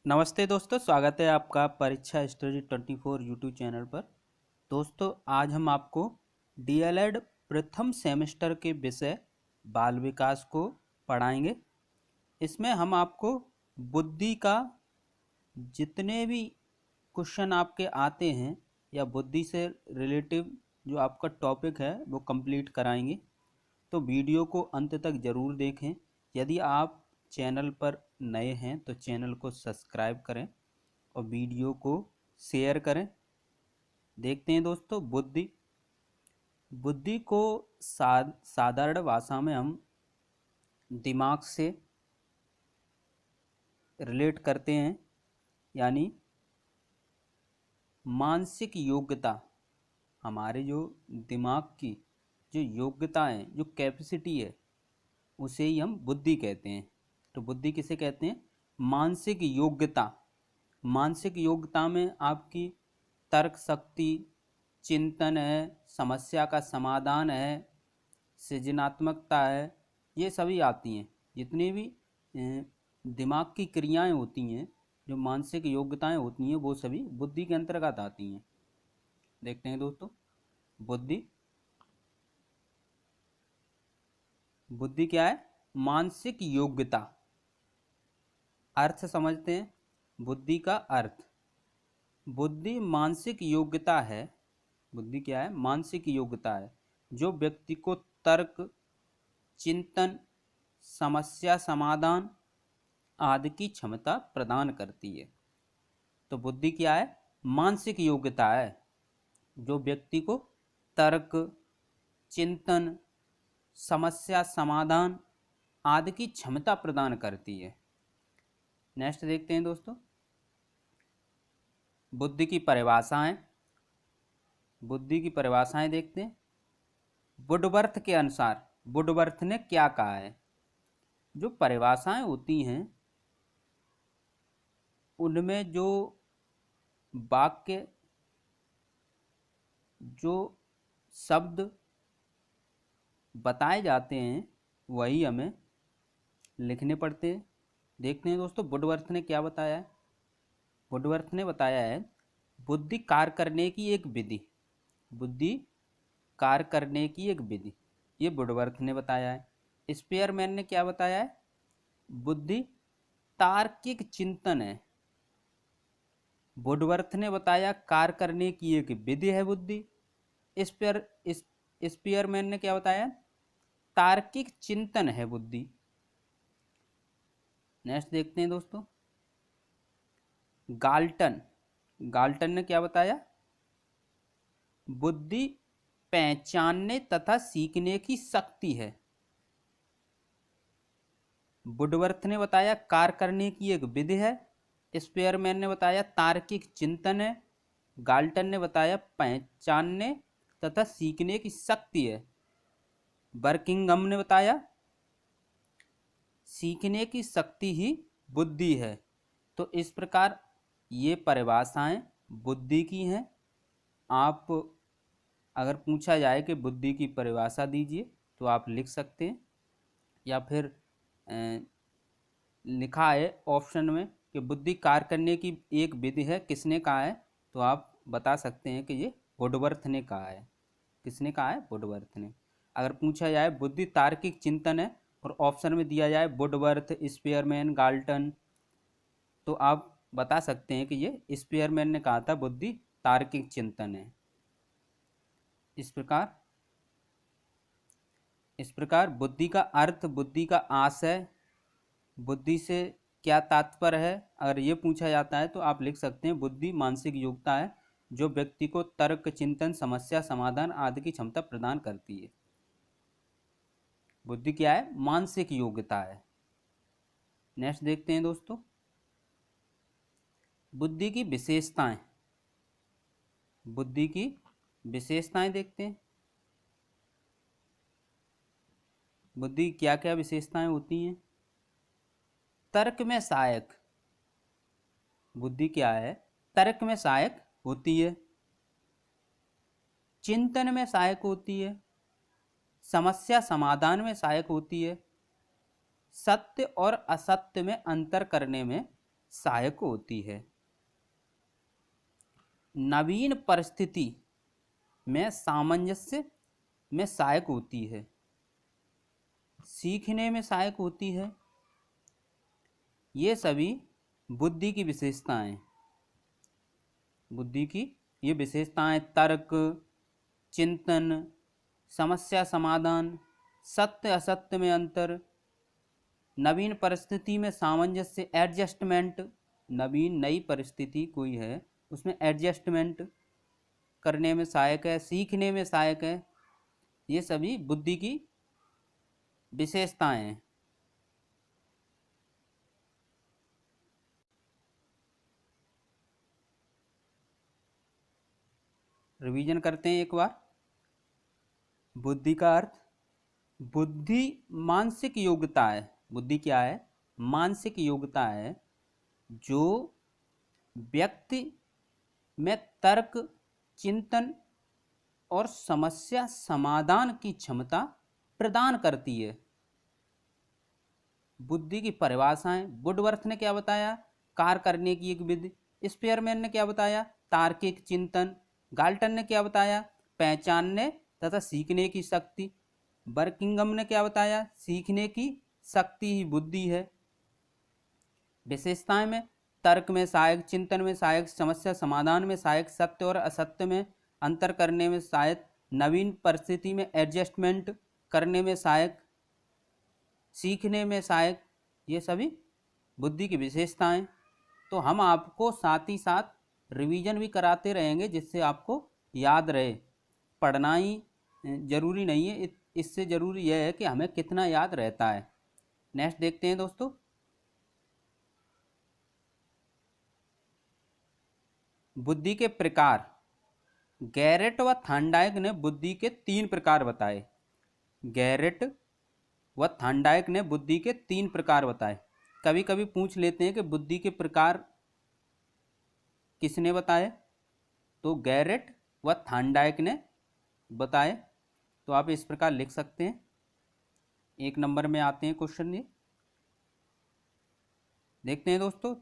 नमस्ते दोस्तों, स्वागत है आपका परीक्षा स्टडी 24 यूट्यूब चैनल पर। दोस्तों, आज हम आपको डीएलएड प्रथम सेमेस्टर के विषय बाल विकास को पढ़ाएंगे। इसमें हम आपको बुद्धि का जितने भी क्वेश्चन आपके आते हैं या बुद्धि से रिलेटिव जो आपका टॉपिक है वो कंप्लीट कराएंगे। तो वीडियो को अंत तक ज़रूर देखें। यदि आप चैनल पर नए हैं तो चैनल को सब्सक्राइब करें और वीडियो को शेयर करें। देखते हैं दोस्तों, बुद्धि बुद्धि को साधारण भाषा में हम दिमाग से रिलेट करते हैं, यानी मानसिक योग्यता। हमारे जो दिमाग की जो योग्यता है, जो कैपेसिटी है, उसे ही हम बुद्धि कहते हैं। तो बुद्धि किसे कहते हैं? मानसिक योग्यता। मानसिक योग्यता में आपकी तर्क शक्ति, चिंतन है, समस्या का समाधान है, सृजनात्मकता है, ये सभी आती हैं। जितनी भी दिमाग की क्रियाएं होती हैं, जो मानसिक योग्यताएं होती हैं, वो सभी बुद्धि के अंतर्गत आती हैं। देखते हैं दोस्तों, बुद्धि बुद्धि क्या है? मानसिक योग्यता। अर्थ समझते हैं बुद्धि का अर्थ। बुद्धि मानसिक योग्यता है। बुद्धि क्या है? मानसिक योग्यता है जो व्यक्ति को तर्क, चिंतन, समस्या समाधान आदि की क्षमता प्रदान करती है। तो बुद्धि क्या है? मानसिक योग्यता है जो व्यक्ति को तर्क, चिंतन, समस्या समाधान आदि की क्षमता प्रदान करती है। नेक्स्ट देखते हैं दोस्तों, बुद्धि की परिभाषाएं। बुद्धि की परिभाषाएं देखते हैं। वुडवर्थ के अनुसार, वुडवर्थ ने क्या कहा है? जो परिभाषाएं होती हैं उनमें जो वाक्य, जो शब्द बताए जाते हैं वही हमें लिखने पड़ते हैं। देखते हैं दोस्तों, वुडवर्थ ने क्या बताया है। वुडवर्थ ने बताया है बुद्धि कार्य करने की एक विधि। बुद्धि कार्य करने की एक विधि, ये वुडवर्थ ने बताया है। स्पेयरमैन ने क्या बताया है? बुद्धि तार्किक चिंतन है। वुडवर्थ ने बताया कार्य करने की एक विधि है बुद्धि। स्पेयरमैन ने क्या बताया? तार्किक चिंतन है बुद्धि। नेक्स्ट देखते हैं दोस्तों, गाल्टन। गाल्टन ने क्या बताया? बुद्धि पहचानने तथा सीखने की शक्ति है। वुडवर्थ ने बताया कार्य करने की एक विधि है। स्पेयरमैन ने बताया तार्किक चिंतन है। गाल्टन ने बताया पहचानने तथा सीखने की शक्ति है। बर्किंघम ने बताया सीखने की शक्ति ही बुद्धि है। तो इस प्रकार ये परिभाषाएं बुद्धि की हैं। आप अगर पूछा जाए कि बुद्धि की परिभाषा दीजिए तो आप लिख सकते हैं, या फिर लिखा है ऑप्शन में कि बुद्धि कार्य करने की एक विधि है, किसने कहा है? तो आप बता सकते हैं कि ये वुडवर्थ ने कहा है। किसने कहा है? वुडवर्थ ने। अगर पूछा जाए बुद्धि तार्किक चिंतन है और ऑप्शन में दिया जाए वुडवर्थ, स्पेयरमैन, गाल्टन, तो आप बता सकते हैं कि ये स्पेयरमैन ने कहा था बुद्धि तार्किक चिंतन है। इस प्रकार बुद्धि का अर्थ, बुद्धि का आशय, बुद्धि से क्या तात्पर्य है, अगर ये पूछा जाता है तो आप लिख सकते हैं बुद्धि मानसिक योग्यता है जो व्यक्ति को तर्क, चिंतन, समस्या समाधान आदि की क्षमता प्रदान करती है। बुद्धि क्या है? मानसिक योग्यता है। नेक्स्ट देखते हैं दोस्तों, बुद्धि की विशेषताएं। बुद्धि की विशेषताएं देखते हैं। बुद्धि क्या क्या विशेषताएं होती हैं? तर्क में सहायक। बुद्धि क्या है? तर्क में सहायक होती है, चिंतन में सहायक होती है, समस्या समाधान में सहायक होती है, सत्य और असत्य में अंतर करने में सहायक होती है। नवीन परिस्थिति में सामंजस्य में सहायक होती है। सीखने में सहायक होती है। ये सभी बुद्धि की विशेषताएं, बुद्धि की ये विशेषताएं तर्क, चिंतन, समस्या समाधान, सत्य असत्य में अंतर, नवीन परिस्थिति में सामंजस्य एडजस्टमेंट, नवीन नई परिस्थिति कोई है उसमें एडजस्टमेंट करने में सहायक है, सीखने में सहायक है। ये सभी बुद्धि की विशेषताएं हैं। रिवीजन करते हैं एक बार। बुद्धि का अर्थ, बुद्धि मानसिक योग्यता है। बुद्धि क्या है? मानसिक योग्यता है जो व्यक्ति में तर्क, चिंतन और समस्या समाधान की क्षमता प्रदान करती है। बुद्धि की परिभाषाएं, वुडवर्थ ने क्या बताया? कार्य करने की एक विधि। स्पेयरमैन ने क्या बताया? तार्किक चिंतन। गाल्टन ने क्या बताया? पहचानने तथा सीखने की शक्ति। बर्किंगम ने क्या बताया? सीखने की शक्ति ही बुद्धि है। विशेषताएं में तर्क में सहायक, चिंतन में सहायक, समस्या समाधान में सहायक, सत्य और असत्य में अंतर करने में सहायक, नवीन परिस्थिति में एडजस्टमेंट करने में सहायक, सीखने में सहायक। ये सभी बुद्धि की विशेषताएं। तो हम आपको साथ ही साथ रिवीजन भी कराते रहेंगे जिससे आपको याद रहे। पढ़ना ही जरूरी नहीं है, इससे जरूरी यह है कि हमें कितना याद रहता है। नेक्स्ट देखते हैं दोस्तों। बुद्धि के प्रकार। गैरेट व थॉर्नडाइक ने बुद्धि के 3 प्रकार बताए। गैरेट व थॉर्नडाइक ने बुद्धि के 3 प्रकार बताए। कभी कभी पूछ लेते हैं कि बुद्धि के प्रकार किसने बताए? तो गैरेट व थॉर्नडाइक ने बताए। तो आप इस प्रकार लिख सकते हैं। 1 नंबर में आते हैं क्वेश्चन। ये देखते हैं दोस्तों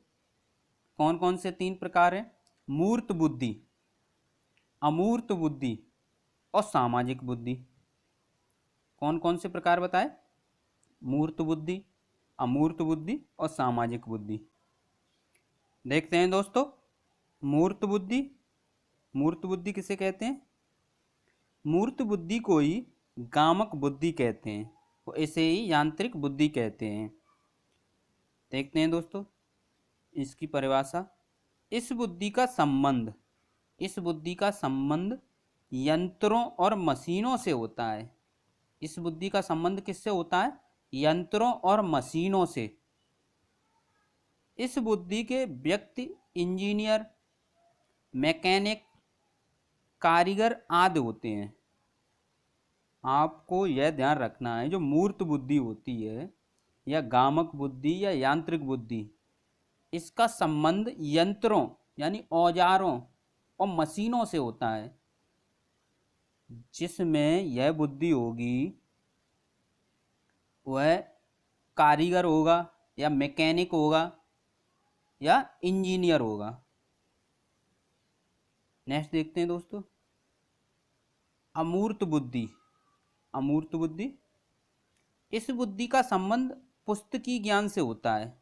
कौन कौन से 3 प्रकार हैं। मूर्त बुद्धि, अमूर्त बुद्धि और सामाजिक बुद्धि। कौन कौन से प्रकार बताए? मूर्त बुद्धि, अमूर्त बुद्धि और सामाजिक बुद्धि। देखते हैं दोस्तों। मूर्त बुद्धि, मूर्त बुद्धि किसे कहते हैं? मूर्त बुद्धि को ही गामक बुद्धि कहते हैं, तो इसे ही यांत्रिक बुद्धि कहते हैं। देखते हैं दोस्तों इसकी परिभाषा। इस बुद्धि का संबंध, इस बुद्धि का संबंध यंत्रों और मशीनों से होता है। इस बुद्धि का संबंध किससे होता है? यंत्रों और मशीनों से। इस बुद्धि के व्यक्ति इंजीनियर, मैकेनिक, कारीगर आदि होते हैं। आपको यह ध्यान रखना है, जो मूर्त बुद्धि होती है या गामक बुद्धि या यांत्रिक बुद्धि, इसका संबंध यंत्रों यानी औजारों और मशीनों से होता है। जिसमें यह बुद्धि होगी वह कारीगर होगा या मैकेनिक होगा या इंजीनियर होगा। नेक्स्ट देखते हैं दोस्तों। अमूर्त बुद्धि, अमूर्त बुद्धि, इस बुद्धि का संबंध पुस्तकी ज्ञान से होता है।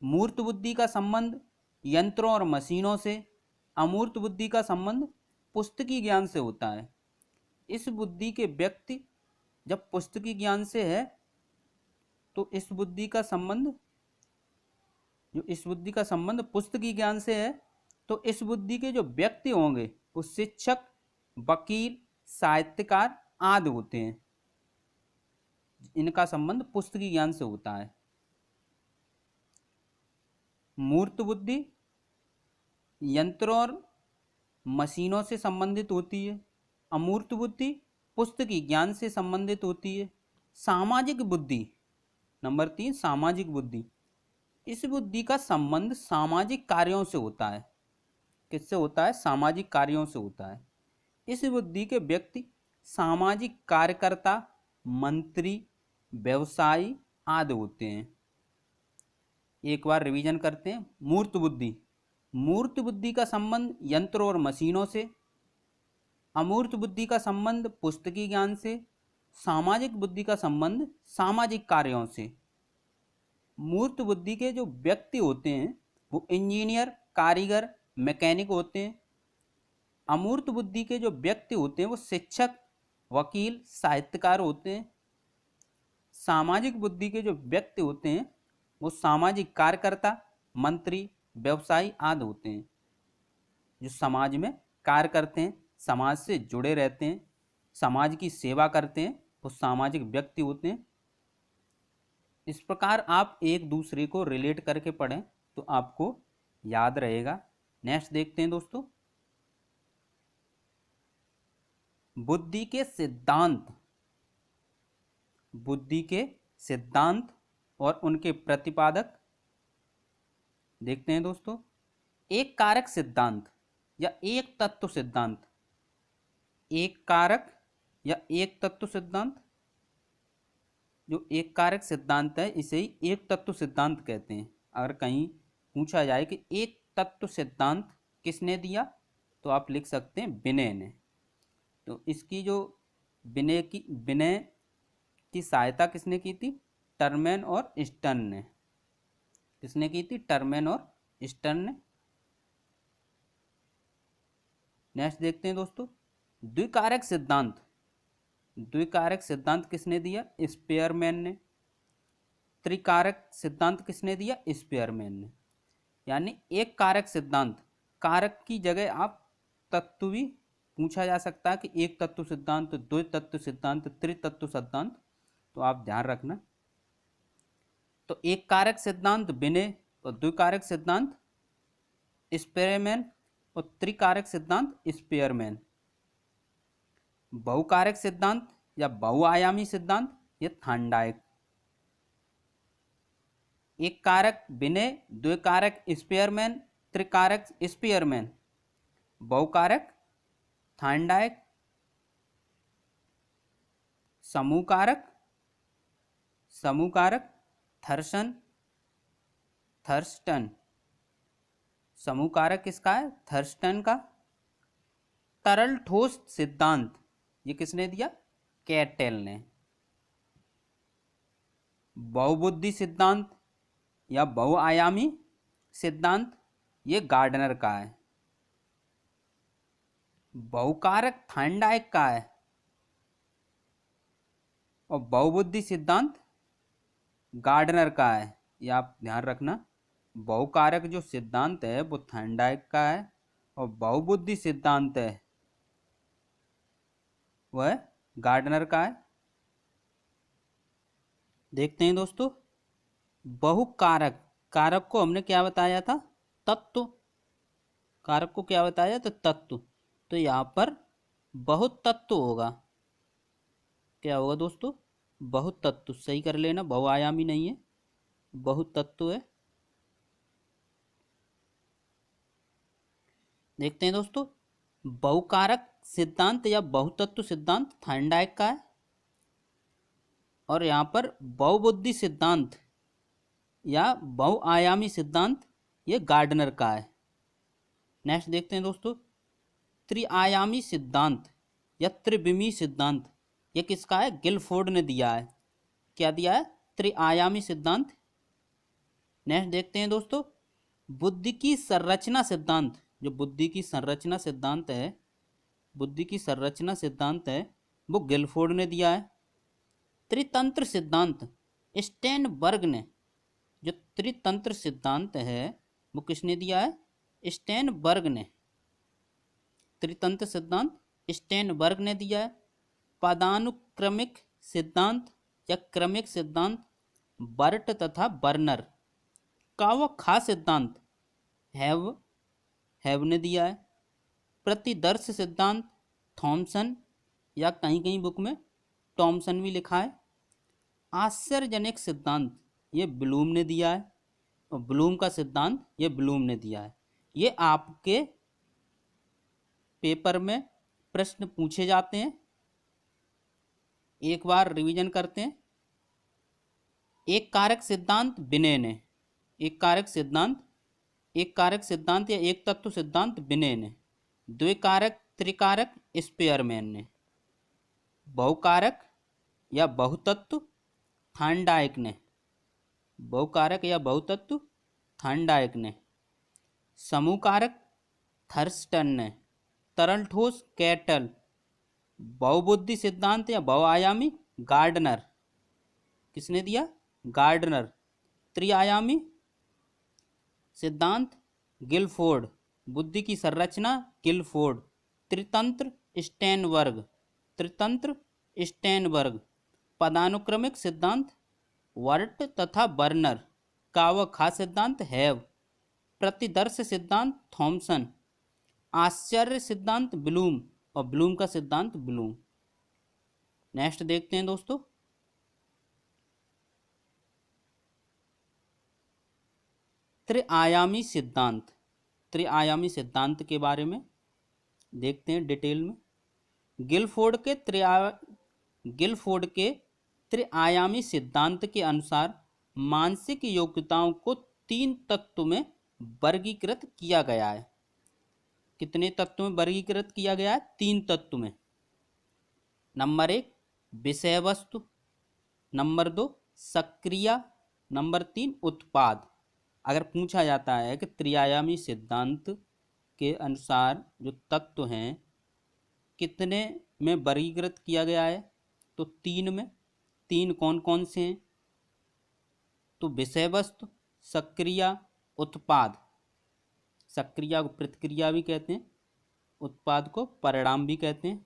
मूर्त बुद्धि का संबंध यंत्रों और मशीनों से, अमूर्त बुद्धि का संबंध पुस्तकी ज्ञान से होता है। इस बुद्धि के व्यक्ति जब पुस्तकी ज्ञान से है तो इस बुद्धि का संबंध, जो इस बुद्धि का संबंध पुस्तकी ज्ञान से है, तो इस बुद्धि के जो व्यक्ति होंगे वो शिक्षक, वकील, साहित्यकार आदि होते हैं। इनका संबंध पुस्तकी ज्ञान से होता है। मूर्त बुद्धि यंत्रों और मशीनों से संबंधित होती है। अमूर्त बुद्धि पुस्तकी ज्ञान से संबंधित होती है। सामाजिक बुद्धि, नंबर 3 सामाजिक बुद्धि, इस बुद्धि का संबंध सामाजिक कार्यों से होता है। किससे होता है? सामाजिक कार्यों से होता है। इस बुद्धि के व्यक्ति सामाजिक कार्यकर्ता, मंत्री, व्यवसायी आदि होते हैं। एक बार रिवीजन करते हैं। मूर्त बुद्धि, मूर्त बुद्धि का संबंध यंत्रों और मशीनों से। अमूर्त बुद्धि का संबंध पुस्तकीय ज्ञान से। सामाजिक बुद्धि का संबंध सामाजिक कार्यों से। मूर्त बुद्धि के जो व्यक्ति होते हैं वो इंजीनियर, कारीगर, मैकेनिक होते हैं। अमूर्त बुद्धि के जो व्यक्ति होते हैं वो शिक्षक, वकील, साहित्यकार होते हैं। सामाजिक बुद्धि के जो व्यक्ति होते हैं वो सामाजिक कार्यकर्ता, मंत्री, व्यवसायी आदि होते हैं। जो समाज में कार्य करते हैं, समाज से जुड़े रहते हैं, समाज की सेवा करते हैं, वो सामाजिक व्यक्ति होते हैं। इस प्रकार आप एक दूसरे को रिलेट करके पढ़ें तो आपको याद रहेगा। नेक्स्ट देखते हैं दोस्तों, बुद्धि के सिद्धांत। बुद्धि के सिद्धांत और उनके प्रतिपादक देखते हैं दोस्तों। एक कारक सिद्धांत या एक तत्व सिद्धांत। एक कारक या एक तत्व सिद्धांत, जो एक कारक सिद्धांत है इसे ही एक तत्व सिद्धांत कहते हैं। अगर कहीं पूछा जाए कि एक तत्व सिद्धांत किसने दिया तो आप लिख सकते हैं विनय ने। तो इसकी जो विनय की सहायता किसने की थी? टर्मेन और स्टर्न ने। किसने की थी? टर्मेन और स्टर्न ने। नेक्स्ट देखते हैं दोस्तों, द्विकारक सिद्धांत। द्विकारक सिद्धांत किसने दिया? स्पेयरमैन ने। त्रिकारक सिद्धांत किसने दिया? स्पेयरमैन ने। यानी एक कारक सिद्धांत, कारक की जगह आप तत्व भी पूछा जा सकता है कि एक तत्व सिद्धांत, द्वि तत्व सिद्धांत, त्रितत्व सिद्धांत, तो आप ध्यान रखना। तो एक कारक सिद्धांत विनय और द्विकारक सिद्धांत स्पेयरमैन और त्रिकारक सिद्धांत स्पेयरमैन। बहुकारक सिद्धांत या बहुआयामी सिद्धांत ये थॉर्नडाइक। एक कारक विनय, द्विकारक स्पेयरमैन, त्रिकारक स्पेयरमैन, बहुकारक थॉर्नडाइक, समूहकारक थर्स्टन। समूहकारक किसका है? थर्स्टन का। तरल ठोस सिद्धांत ये किसने दिया? कैटेल ने। बहुबुद्धि सिद्धांत या बहुआयामी सिद्धांत ये गार्डनर का है। बहुकारक थॉर्नडाइक का है और बहुबुद्धि सिद्धांत गार्डनर का है। ये आप ध्यान रखना। बहुकारक जो सिद्धांत है वो थॉर्नडाइक का है और बहुबुद्धि सिद्धांत है वह गार्डनर का है। देखते हैं दोस्तों, बहुकारक, कारक को हमने क्या बताया था? तत्व। कारक को क्या बताया? तो तत्व। तो यहाँ पर बहुत तत्व होगा। क्या होगा दोस्तों? बहुत तत्व। सही कर लेना, बहुआयामी नहीं है, बहुत तत्व है। देखते हैं दोस्तों, बहुकारक सिद्धांत या बहुतत्व सिद्धांत थॉर्नडाइक का है और यहाँ पर बहुबुद्धि सिद्धांत या बहुआयामी सिद्धांत ये गार्डनर का है। नेक्स्ट देखते हैं दोस्तों, त्रिआयामी सिद्धांत या त्रिविमीय सिद्धांत ये किसका है? गिलफोर्ड ने दिया है। क्या दिया है? त्रिआयामी सिद्धांत। नेक्स्ट देखते हैं दोस्तों, बुद्धि की संरचना सिद्धांत। जो बुद्धि की संरचना सिद्धांत है, बुद्धि की संरचना सिद्धांत है वो गिलफोर्ड ने दिया है। त्रितंत्र सिद्धांत स्टेनबर्ग ने। जो त्रितंत्र सिद्धांत है वो किसने दिया है? स्टेनबर्ग ने। त्रितंत्र सिद्धांत स्टेनबर्ग ने दिया है। पदानुक्रमिक सिद्धांत या क्रमिक सिद्धांत बर्ट तथा बर्नर का वो खास सिद्धांत हैव ने दिया है। प्रतिदर्श सिद्धांत थॉमसन या कहीं कहीं बुक में टॉमसन भी लिखा है। आश्चर्यजनक सिद्धांत ये ब्लूम ने दिया है और ब्लूम का सिद्धांत ये ब्लूम ने दिया है। ये आपके पेपर में प्रश्न पूछे जाते हैं। एक बार रिवीजन करते हैं। एक कारक सिद्धांत विनय ने, एक कारक सिद्धांत, एक कारक सिद्धांत या एक तत्व सिद्धांत बिने ने, द्विकारक त्रिकारक स्पेयरमैन ने, बहुकारक या बहुतत्व थार्नडाइक ने, बहुकारक या बहुतत्व थार्नडाइक ने, समूह कारक थर्स्टन ने, तरल ठोस कैटल, बहुबुद्धि सिद्धांत या बहुआयामी गार्डनर, किसने दिया? गार्डनर, त्रिआयामी सिद्धांत गिलफोर्ड, बुद्धि की संरचना गिलफोर्ड, त्रितंत्र स्टेनबर्ग, त्रितंत्र स्टेनबर्ग, पदानुक्रमिक सिद्धांत वर्ट तथा बर्नर, कावखा सिद्धांत हैव, प्रतिदर्श सिद्धांत थॉमसन, आश्चर्य सिद्धांत ब्लूम और ब्लूम का सिद्धांत ब्लूम। नेक्स्ट देखते हैं दोस्तों, त्रिआयामी सिद्धांत, त्रिआयामी सिद्धांत के बारे में देखते हैं डिटेल में। गिलफोर्ड के त्रिआयामी सिद्धांत के अनुसार मानसिक योग्यताओं को 3 तत्व में वर्गीकृत किया गया है। कितने तत्व में वर्गीकृत किया गया है? 3 तत्व में। नंबर 1 विषय वस्तु, नंबर 2 सक्रिया, नंबर 3 उत्पाद। अगर पूछा जाता है कि त्रिआयामी सिद्धांत के अनुसार जो तत्व हैं कितने में वर्गीकृत किया गया है, तो 3 में। 3 कौन कौन से हैं? तो विषय वस्तु, सक्रिया, उत्पाद। सक्रिया को प्रतिक्रिया भी कहते हैं, उत्पाद को परिणाम भी कहते हैं।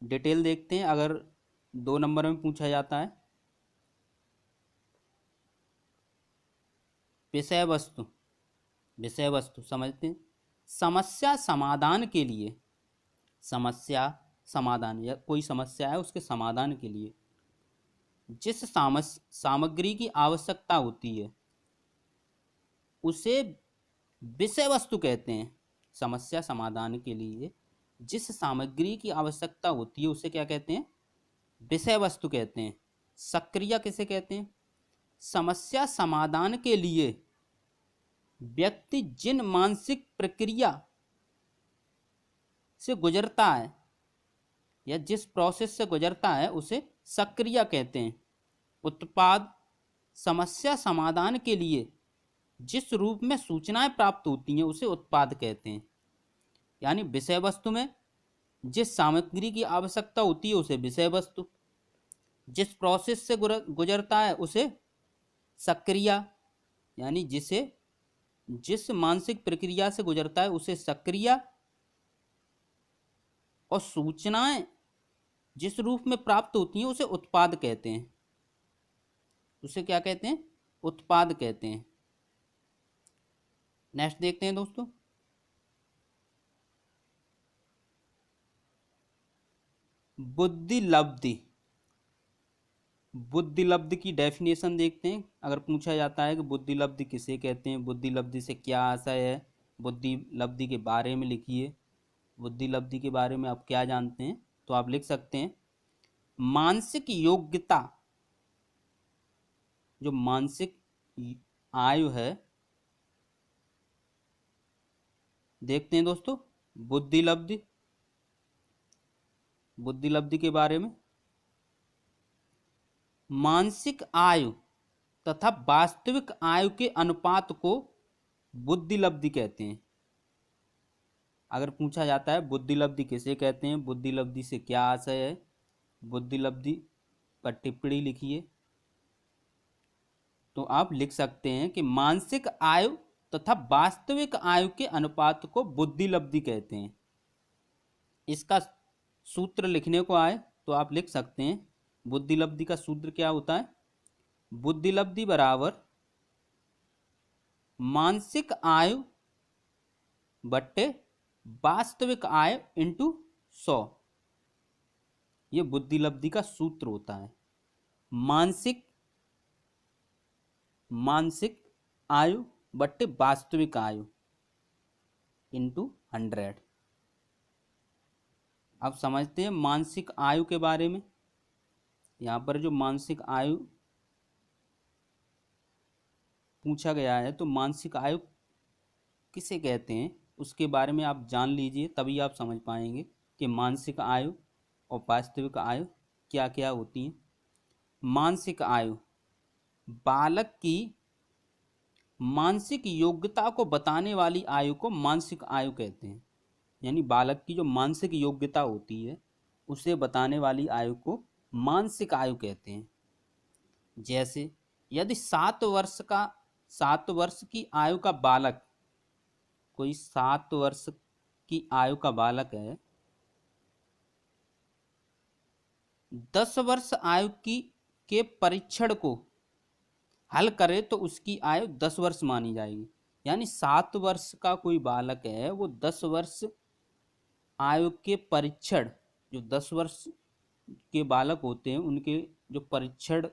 डिटेल देखते हैं अगर 2 नंबर में पूछा जाता है। विषय वस्तु, विषय वस्तु समझते हैं। समस्या समाधान के लिए, समस्या समाधान या कोई समस्या है उसके समाधान के लिए जिस सामग्री की आवश्यकता होती है उसे विषय वस्तु कहते हैं। समस्या समाधान के लिए जिस सामग्री की आवश्यकता होती है उसे क्या कहते हैं? विषय वस्तु कहते हैं। सक्रिया किसे कहते हैं? समस्या समाधान के लिए व्यक्ति जिन मानसिक प्रक्रिया से गुजरता है या जिस प्रोसेस से गुजरता है उसे सक्रिया कहते हैं। उत्पाद समस्या समाधान के लिए जिस रूप में सूचनाएं प्राप्त होती हैं उसे उत्पाद कहते हैं। यानी विषय वस्तु में जिस सामग्री की आवश्यकता होती है उसे विषय वस्तु, जिस प्रोसेस से गुजरता है उसे सक्रिया, यानी जिस मानसिक प्रक्रिया से गुजरता है उसे सक्रिया, और सूचनाएं जिस रूप में प्राप्त होती हैं उसे उत्पाद कहते हैं। उसे क्या कहते हैं? उत्पाद कहते हैं। नेक्स्ट देखते हैं दोस्तों, बुद्धिलब्धि। बुद्धिलब्धि की डेफिनेशन देखते हैं। अगर पूछा जाता है कि बुद्धिलब्धि किसे कहते हैं, बुद्धिलब्धि से क्या आशय है, बुद्धिलब्धि के बारे में लिखिए। बुद्धिलब्धि के बारे में आप क्या जानते हैं, तो आप लिख सकते हैं मानसिक योग्यता, जो मानसिक आयु है। देखते हैं दोस्तों बुद्धिलब्धि, बुद्धिलब्धि के बारे में। मानसिक आयु तथा वास्तविक आयु के अनुपात को बुद्धिलब्धि कहते हैं। अगर पूछा जाता है बुद्धिलब्धि किसे कहते हैं, बुद्धिलब्धि से क्या आशय है, बुद्धिलब्धि पर टिप्पणी लिखिए। तो आप लिख सकते हैं कि मानसिक आयु तथा वास्तविक आयु के अनुपात को बुद्धिलब्धि कहते हैं। इसका सूत्र लिखने को आए तो आप लिख सकते हैं बुद्धिलब्धि का सूत्र क्या होता है? बुद्धिलब्धि बराबर मानसिक आयु बट्टे वास्तविक आयु इंटू 100। ये बुद्धिलब्धि का सूत्र होता है। मानसिक आयु बट्टे वास्तविक आयु इंटू 100। अब समझते हैं मानसिक आयु के बारे में। यहाँ पर जो मानसिक आयु पूछा गया है, तो मानसिक आयु किसे कहते हैं उसके बारे में आप जान लीजिए, तभी आप समझ पाएंगे कि मानसिक आयु और वास्तविक आयु क्या क्या होती है। मानसिक आयु बालक की मानसिक योग्यता को बताने वाली आयु को मानसिक आयु कहते हैं। यानी बालक की जो मानसिक योग्यता होती है उसे बताने वाली आयु को मानसिक आयु कहते हैं। जैसे यदि 7 वर्ष की आयु का बालक, कोई 7 वर्ष की आयु का बालक है, 10 वर्ष आयु की के परीक्षण को हल करे तो उसकी आयु 10 वर्ष मानी जाएगी। यानी 7 वर्ष का कोई बालक है, वो 10 वर्ष आयु के परीक्षण, जो 10 वर्ष के बालक होते हैं उनके जो परीक्षण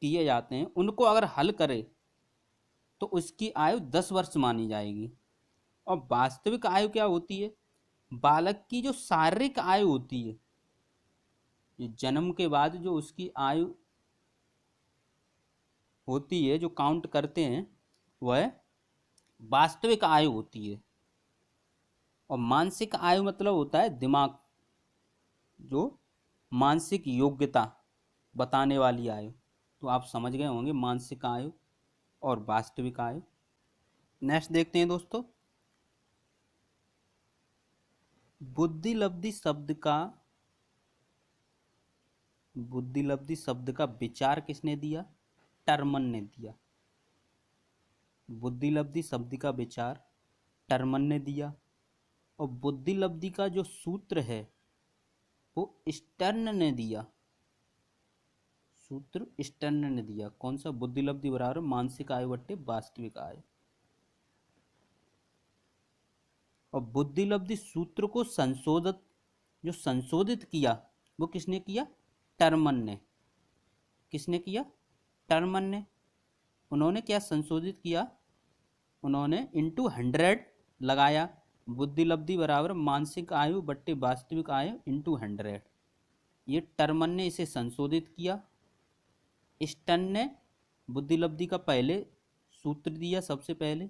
किए जाते हैं उनको अगर हल करे तो उसकी आयु 10 वर्ष मानी जाएगी। और वास्तविक आयु क्या होती है? बालक की जो शारीरिक आयु होती है, जो जन्म के बाद जो उसकी आयु होती है, जो काउंट करते हैं, वह वास्तविक आयु होती है। और मानसिक आयु मतलब होता है दिमाग, जो मानसिक योग्यता बताने वाली आयु। तो आप समझ गए होंगे मानसिक आयु और वास्तविक आयु। नेक्स्ट देखते हैं दोस्तों, बुद्धिलब्धि शब्द का विचार किसने दिया? टर्मन ने दिया। बुद्धिलब्धि शब्द का विचार टर्मन ने दिया। और बुद्धिलब्धि का जो सूत्र है वो स्टर्न ने दिया। सूत्र स्टर्न ने दिया। कौन सा? बुद्धिलब्धि बराबर मानसिक आयु बट्टे वास्तविक आयु। और बुद्धिलब्धि सूत्र को संशोधित किया वो किसने किया? टर्मन ने। किसने किया? टर्मन ने। उन्होंने क्या संशोधित किया? उन्होंने इंटू 100 लगाया। बुद्धिलब्धि बराबर मानसिक आयु बट्टे वास्तविक आयु इंटू 100। ये टर्मन ने इसे संशोधित किया। स्टर्न ने बुद्धिलब्धि का पहले सूत्र दिया सबसे पहले।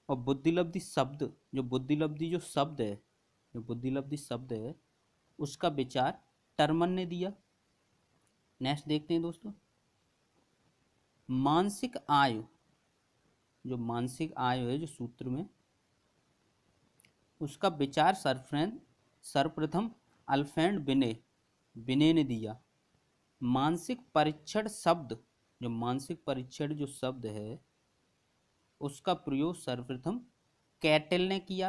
और बुद्धिलब्धि शब्द, जो बुद्धिलब्धि शब्द है उसका विचार टर्मन ने दिया। नेक्स्ट देखते हैं दोस्तों, मानसिक आयु, जो मानसिक आयु है जो सूत्र में, उसका विचार सर्वप्रथम अल्फ्रेड बिने ने दिया। मानसिक परीक्षण शब्द, जो मानसिक परीक्षण जो शब्द है उसका प्रयोग सर्वप्रथम कैटल ने किया।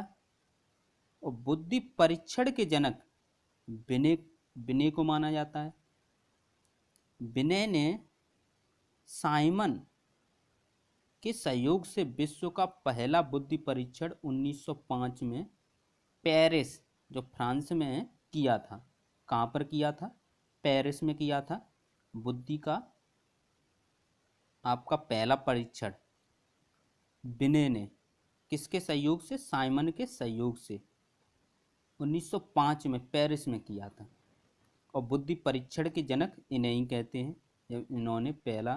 और बुद्धि परीक्षण के जनक बिने को माना जाता है। बिने ने साइमन के सहयोग से विश्व का पहला बुद्धि परीक्षण 1905 में पेरिस, जो फ्रांस में है, किया था। कहाँ पर किया था? पेरिस में किया था। बुद्धि का आपका पहला परीक्षण बिने ने किसके सहयोग से? साइमन के सहयोग से 1905 में पेरिस में किया था। और बुद्धि परीक्षण के जनक इन्हें ही कहते हैं। जब इन्होंने पहला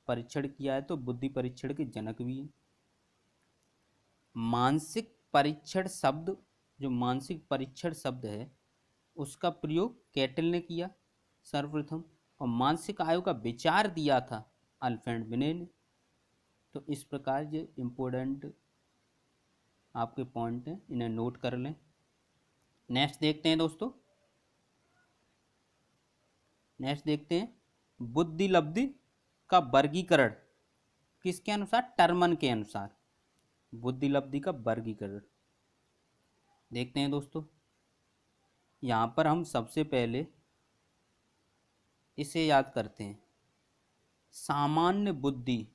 परीक्षण किया है तो बुद्धि परीक्षण के जनक भी हैं। मानसिक परीक्षण शब्द, जो मानसिक परीक्षण शब्द है उसका प्रयोग कैटल ने किया सर्वप्रथम। और मानसिक आयु का विचार दिया था अल्फ्रेड बिने ने। तो इस प्रकार जो इम्पोर्टेंट आपके पॉइंट हैं इन्हें नोट कर लें। नेक्स्ट देखते हैं दोस्तों, बुद्धिलब्धि का वर्गीकरण किसके अनुसार? टर्मन के अनुसार। बुद्धिलब्धि का वर्गीकरण देखते हैं दोस्तों। यहाँ पर हम सबसे पहले इसे याद करते हैं। सामान्य बुद्धि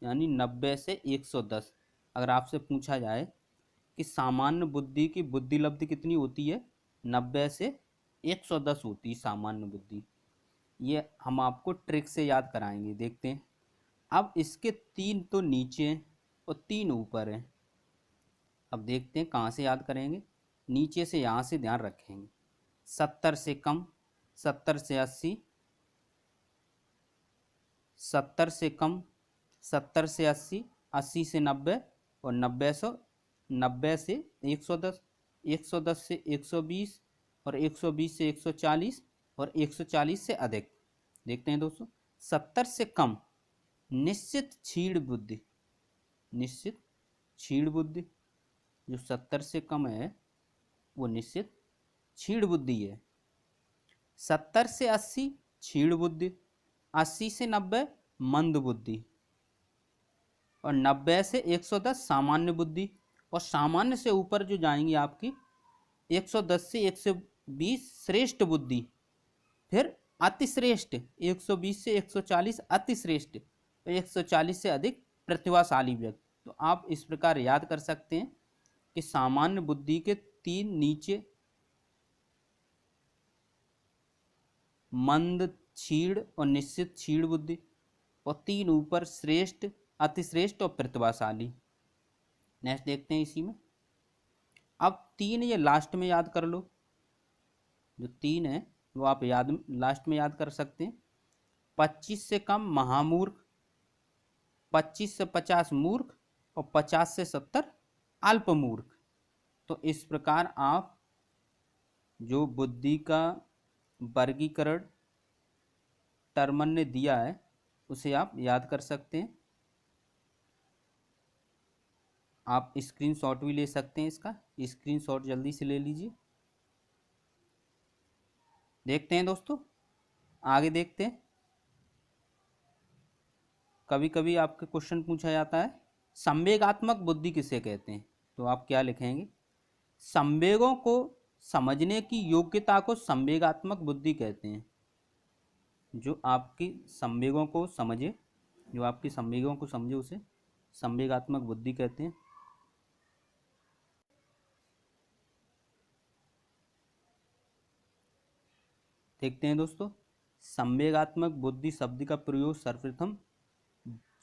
यानी 90 से 110। अगर आपसे पूछा जाए कि सामान्य बुद्धि की बुद्धिलब्धि कितनी होती है? 90 से 110 होती है सामान्य बुद्धि। ये हम आपको ट्रिक से याद कराएंगे। देखते हैं। अब इसके 3 तो नीचे हैं और 3 ऊपर हैं। अब देखते हैं कहाँ से याद करेंगे। नीचे से, यहाँ से ध्यान रखेंगे। 70 से कम, 70 से 80, 70 से कम, 70 से 80, 80 से 90 और 90 से 110, 110 से 120 और 120 से 140 और 140 से अधिक। देखते हैं दोस्तों, 70 से कम निश्चित क्षीण बुद्धि, निश्चित क्षीण बुद्धि। जो 70 से कम है वो निश्चित क्षीण बुद्धि है। 70 से 80 क्षीण बुद्धि, 80 से 90 मंद बुद्धि और 90 से 110 सामान्य बुद्धि। और सामान्य से ऊपर जो जाएंगी आपकी 110 से 120 श्रेष्ठ बुद्धि, फिर अतिश्रेष्ठ 120 से 140 अतिश्रेष्ठ, 140 से अधिक प्रतिभाशाली व्यक्ति। तो आप इस प्रकार याद कर सकते हैं कि सामान्य बुद्धि के 3 नीचे मंद, क्षीण और निश्चित क्षीण बुद्धि, और 3 ऊपर श्रेष्ठ, अतिश्रेष्ठ और प्रतिभाशाली। नेक्स्ट देखते हैं इसी में। अब 3 ये लास्ट में याद कर लो, जो 3 है वो आप लास्ट में याद कर सकते हैं। 25 से कम महामूर्ख, 25 से 50 मूर्ख और 50 से 70 अल्पमूर्ख। तो इस प्रकार आप जो बुद्धि का वर्गीकरण टर्मन ने दिया है उसे आप याद कर सकते हैं। आप स्क्रीनशॉट भी ले सकते हैं, इसका स्क्रीनशॉट जल्दी से ले लीजिए। देखते हैं दोस्तों, आगे देखते हैं। कभी कभी आपके क्वेश्चन पूछा जाता है संवेगात्मक बुद्धि किसे कहते हैं, तो आप क्या लिखेंगे? संवेगों को समझने की योग्यता को संवेगात्मक बुद्धि कहते हैं। जो आपकी संवेगों को समझे, जो आपकी संवेगों को समझे उसे संवेगात्मक बुद्धि कहते हैं। देखते हैं दोस्तों, संवेगात्मक बुद्धि शब्द का प्रयोग सर्वप्रथम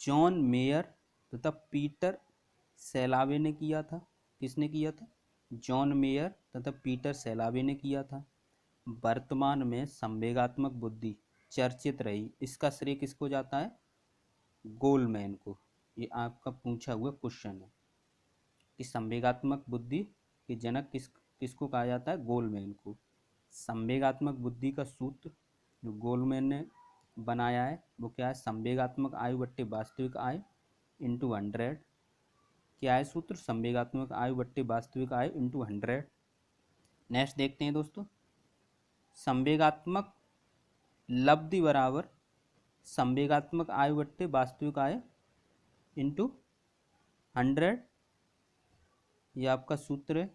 जॉन मेयर तथा पीटर सेलावे ने किया था। किसने किया था? जॉन मेयर तथा पीटर सेलावे ने किया था। वर्तमान में संवेगात्मक बुद्धि चर्चित रही, इसका श्रेय किसको जाता है? गोलमैन को। ये आपका पूछा हुआ क्वेश्चन है कि संवेगात्मक बुद्धि के जनक किसको कहा जाता है? गोलमैन को। संवेगात्मक बुद्धि का सूत्र जो गोलमैन ने बनाया है वो क्या है? संवेगात्मक आयु बट्टे वास्तविक आय इंटू 100। क्या है सूत्र? संवेगात्मक आयु बट्टे वास्तविक आय इंटू 100। नेक्स्ट देखते हैं दोस्तों, संवेगात्मक लब्धि बराबर संवेगात्मक आयु बट्टे वास्तविक आय इंटू 100, ये आपका सूत्र है।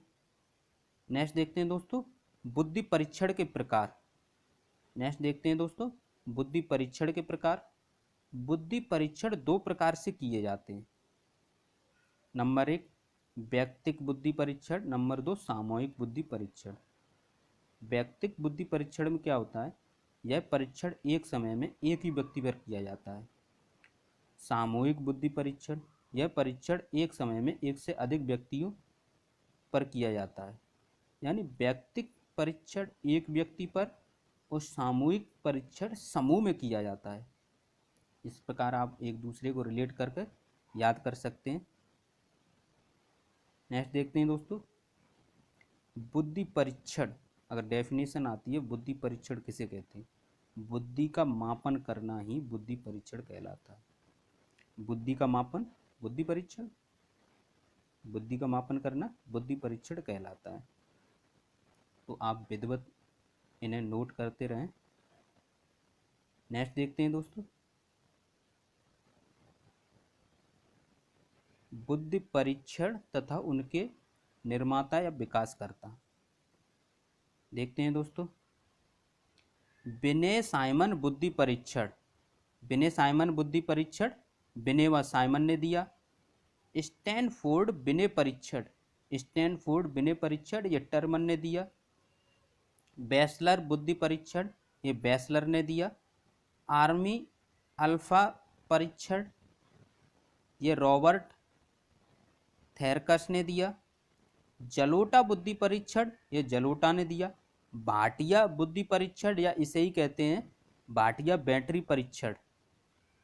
नेक्स्ट देखते हैं दोस्तों, बुद्धि परीक्षण के प्रकार। नेक्स्ट देखते हैं दोस्तों, बुद्धि परीक्षण के प्रकार। बुद्धि परीक्षण 2 प्रकार से किए जाते हैं। नंबर 1 व्यक्तिक बुद्धि परीक्षण, नंबर 2 सामूहिक बुद्धि परीक्षण। व्यक्तिक बुद्धि परीक्षण में क्या होता है? यह परीक्षण एक समय में एक ही व्यक्ति पर किया जाता है। सामूहिक बुद्धि परीक्षण, यह परीक्षण एक समय में एक से अधिक व्यक्तियों पर किया जाता है। यानी व्यक्तिक परीक्षण एक व्यक्ति पर और सामूहिक परीक्षण समूह में किया जाता है। इस प्रकार आप एक दूसरे को रिलेट कर याद कर सकते हैं। नेक्स्ट देखते हैं दोस्तों, बुद्धि परीक्षण अगर डेफिनेशन आती है, बुद्धि परीक्षण किसे कहते हैं? बुद्धि का मापन करना ही बुद्धि परीक्षण कहलाता है। बुद्धि का मापन बुद्धि परीक्षण, बुद्धि का मापन करना बुद्धि परीक्षण कहलाता है। तो आप विधिवत इन्हें नोट करते रहें। नेक्स्ट देखते हैं दोस्तों, बुद्धि परीक्षण तथा उनके निर्माता या विकासकर्ता। देखते हैं दोस्तों, विनय साइमन बुद्धि परीक्षण। विनय साइमन बुद्धि परीक्षण विनय व साइमन ने दिया। स्टैनफोर्ड विनय परीक्षण, स्टैनफोर्ड विनय परीक्षण ये टर्मन ने दिया। बैचलर बुद्धि परीक्षण ये बैचलर ने दिया। आर्मी अल्फा परीक्षण ये रॉबर्ट थेरकस ने दिया। जलोटा बुद्धि परीक्षण ये जलोटा ने दिया। भाटिया बुद्धि परीक्षण या इसे ही कहते हैं भाटिया बैटरी परीक्षण,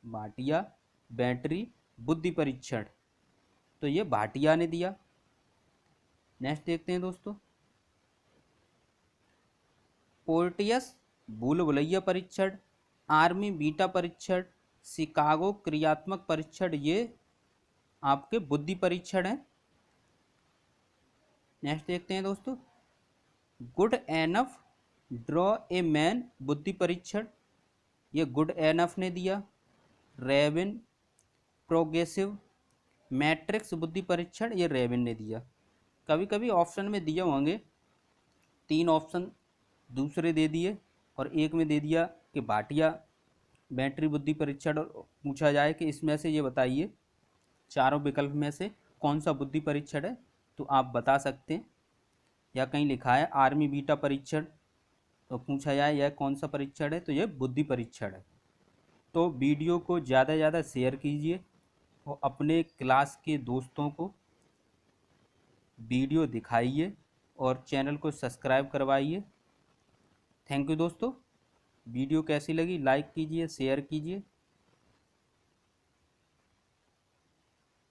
भाटिया बैटरी बुद्धि परीक्षण, तो ये भाटिया ने दिया। नेक्स्ट देखते हैं दोस्तों, पोर्टियस भूल भुलैया परीक्षण, आर्मी बीटा परीक्षण, शिकागो क्रियात्मक परीक्षण, ये आपके बुद्धि परीक्षण है। नेक्स्ट देखते हैं दोस्तों, good enough draw a man बुद्धि परीक्षण, ये गुड एनफ ने दिया। रेविन प्रोग्रेसिव मैट्रिक्स बुद्धि परीक्षण, ये रेविन ने दिया। कभी कभी ऑप्शन में दिए होंगे, 3 ऑप्शन दूसरे दे दिए और एक में दे दिया कि भाटिया बैटरी बुद्धि परीक्षण, और पूछा जाए कि इसमें से ये बताइए चारों विकल्प में से कौन सा बुद्धि परीक्षण है, तो आप बता सकते हैं। या कहीं लिखा है आर्मी बीटा परीक्षण, तो पूछा जाए यह कौन सा परीक्षण है, तो यह बुद्धि परीक्षण है। तो वीडियो को ज़्यादा से ज़्यादा शेयर कीजिए और अपने क्लास के दोस्तों को वीडियो दिखाइए और चैनल को सब्सक्राइब करवाइए। थैंक यू दोस्तों। वीडियो कैसी लगी लाइक कीजिए, शेयर कीजिए।